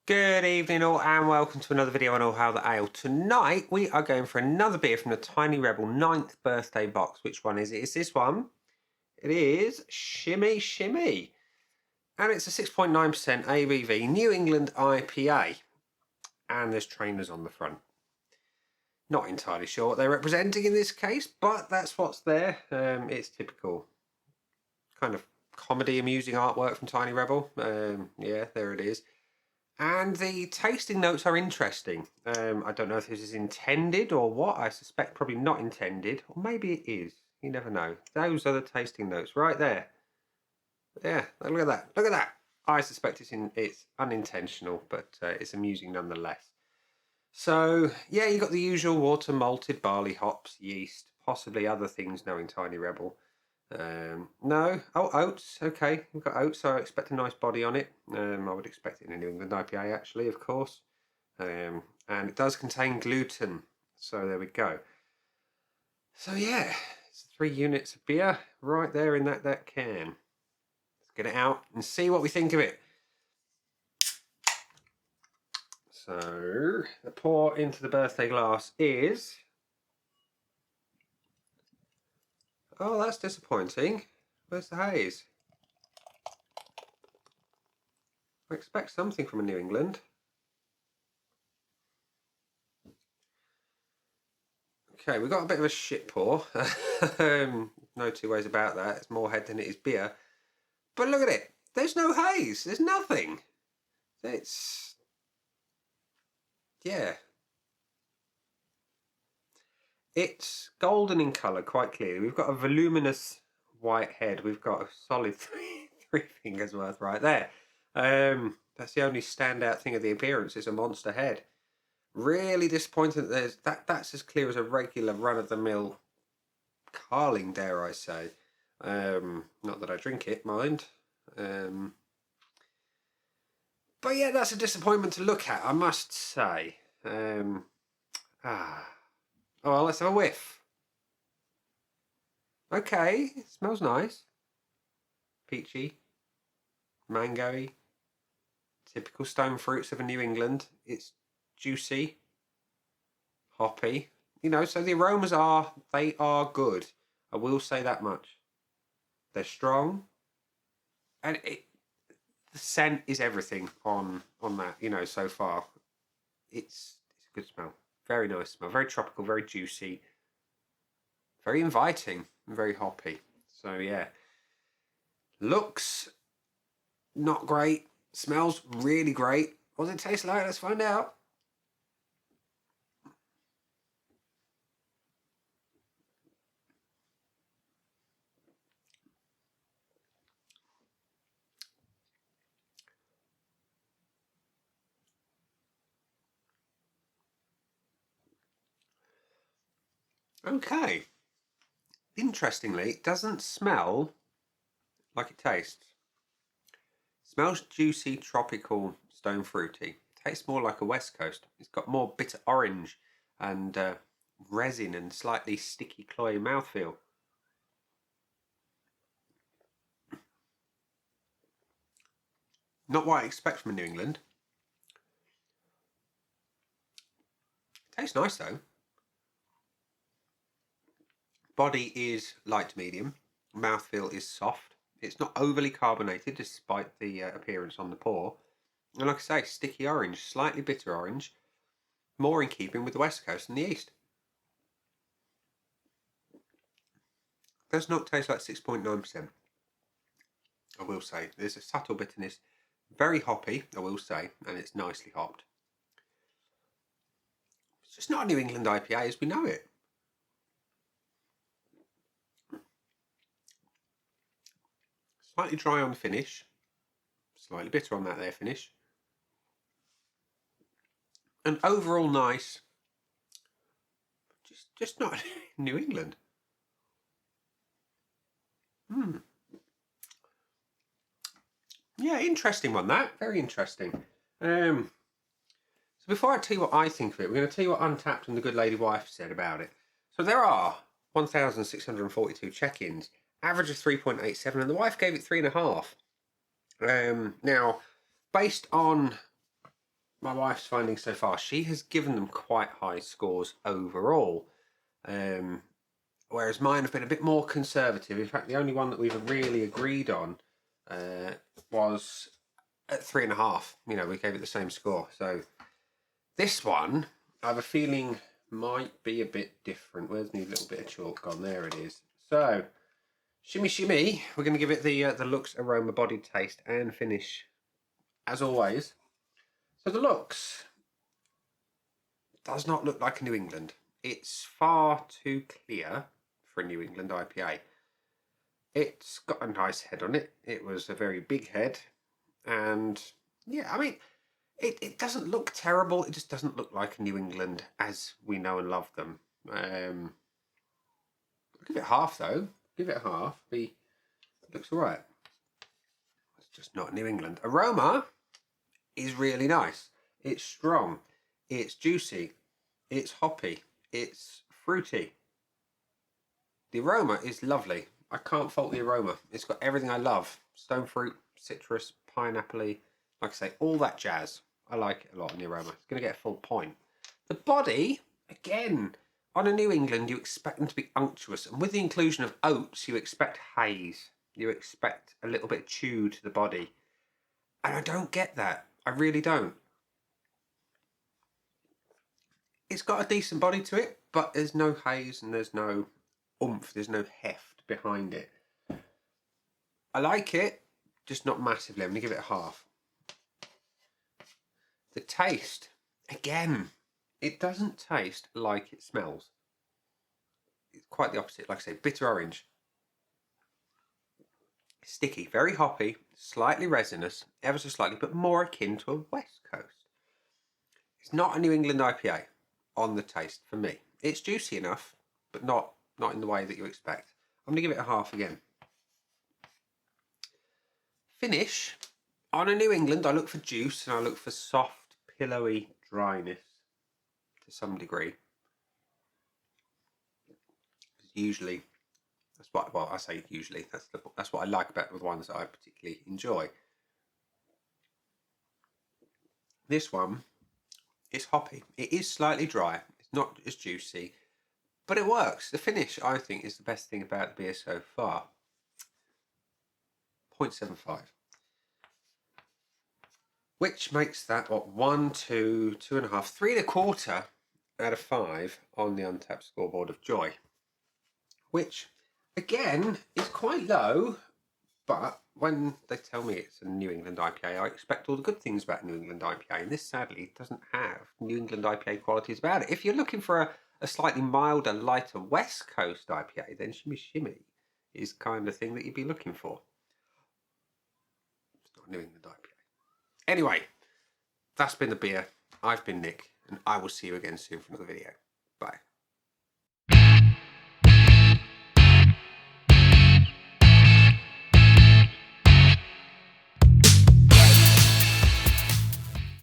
Good evening all and welcome to another video on All Hail the Ale. Tonight we are going for another beer from the Tiny Rebel 9th birthday box. Which one is it? It's this one. It is Shimmy Shimmy. And it's a 6.9% ABV New England IPA. And there's trainers on the front. Not entirely sure what they're representing in this case, but that's what's there. It's typical kind of comedy, amusing artwork from Tiny Rebel. Yeah, there it is. And the tasting notes are interesting. I don't know if this is intended or what. I suspect probably not intended. Or maybe it is. You never know. Those are the tasting notes right there. Yeah, look at that. Look at that. I suspect it's unintentional, but it's amusing nonetheless. So, yeah, you got the usual water, malted barley, hops, yeast, possibly other things knowing Tiny Rebel. No. Oh, oats. Okay, we've got oats, so I expect a nice body on it. I would expect it in a New England IPA, actually, of course. And it does contain gluten, so there we go. So yeah, it's 3 units of beer right there in that can. Let's get it out and see what we think of it. So the pour into the birthday glass is... Oh, that's disappointing. Where's the haze? I expect something from a New England. Okay, we've got a bit of a shit pour. No two ways about that. It's more head than it is beer. But look at it. There's no haze. There's nothing. It's... yeah. It's golden in colour, quite clearly. We've got a voluminous white head. We've got a solid three fingers worth right there. That's the only standout thing of the appearance. It's a monster head. Really disappointing that that's as clear as a regular run-of-the-mill Carling, dare I say. Not that I drink it, mind. But yeah, that's a disappointment to look at, I must say. Oh, well, let's have a whiff. Okay, it smells nice. Peachy, mango-y. Typical stone fruits of a New England. It's juicy, hoppy. You know, so the aromas are good. I will say that much. They're strong. And the scent is everything on that, you know, so far. It's a good smell. Very nice smell. Very tropical, very juicy. Very inviting and very hoppy. So yeah. Looks not great. Smells really great. What does it taste like? Let's find out. Okay. Interestingly, it doesn't smell like it tastes. It smells juicy, tropical, stone fruity. Tastes more like a West Coast. It's got more bitter orange and resin and slightly sticky, cloying mouthfeel. Not what I expect from a New England. Tastes nice though. Body is light to medium. Mouthfeel is soft. It's not overly carbonated despite the appearance on the pour. And like I say, sticky orange, slightly bitter orange. More in keeping with the West Coast and the East. Does not taste like 6.9%. I will say. There's a subtle bitterness. Very hoppy, I will say. And it's nicely hopped. It's just not a New England IPA as we know it. Slightly dry on the finish. Slightly bitter on that there finish. And overall nice. Just not New England. Yeah, interesting one that. Very interesting. So before I tell you what I think of it, we're going to tell you what Untapped and the good lady wife said about it. So there are 1,642 check-ins, average of 3.87, and the wife gave it 3.5. Now, based on my wife's finding so far. She has given them quite high scores overall, whereas mine have been a bit more conservative. In fact, the only one that we've really agreed on was at 3.5. You know, we gave it the same score. So this one, I have a feeling might be a bit different. Where's the little bit of chalk gone? There it is. So, Shimmy Shimmy, we're going to give it the looks, aroma, body, taste, and finish, as always. So the looks does not look like a New England. It's far too clear for a New England IPA. It's got a nice head on it. It was a very big head. And yeah, I mean, it doesn't look terrible. It just doesn't look like a New England as we know and love them. I'll give it half though. Give it a half. It looks all right. It's just not New England. Aroma is really nice. It's strong. It's juicy. It's hoppy. It's fruity. The aroma is lovely. I can't fault the aroma. It's got everything I love. Stone fruit, citrus, pineapple-y. Like I say, all that jazz. I like it a lot in the aroma. It's going to get a full point. The body, again, on a New England, you expect them to be unctuous. And with the inclusion of oats, you expect haze. You expect a little bit of chew to the body. And I don't get that. I really don't. It's got a decent body to it, but there's no haze and there's no oomph. There's no heft behind it. I like it, just not massively. I'm going to give it a half. The taste, again, it doesn't taste like it smells. It's quite the opposite. Like I say, bitter orange. Sticky, very hoppy, slightly resinous, ever so slightly, but more akin to a West Coast. It's not a New England IPA on the taste for me. It's juicy enough, but not in the way that you expect. I'm going to give it a half again. Finish. On a New England, I look for juice and I look for soft, pillowy dryness to some degree. Usually, that's what, well, I say usually, that's what I like about the ones that I particularly enjoy. This one is hoppy. It is slightly dry. It's not as juicy, but it works. The finish, I think, is the best thing about the beer so far. 0.75. Which makes that, what, 1, 2, 2.5, 3.25 out of 5 on the Untapped scoreboard of joy. Which, again, is quite low, but when they tell me it's a New England IPA, I expect all the good things about New England IPA, and this sadly doesn't have New England IPA qualities about it. If you're looking for a slightly milder, lighter West Coast IPA, then Shimmy Shimmy is kind of thing that you'd be looking for. It's not a New England IPA. Anyway, that's been the beer. I've been Nick, and I will see you again soon for another video. Bye.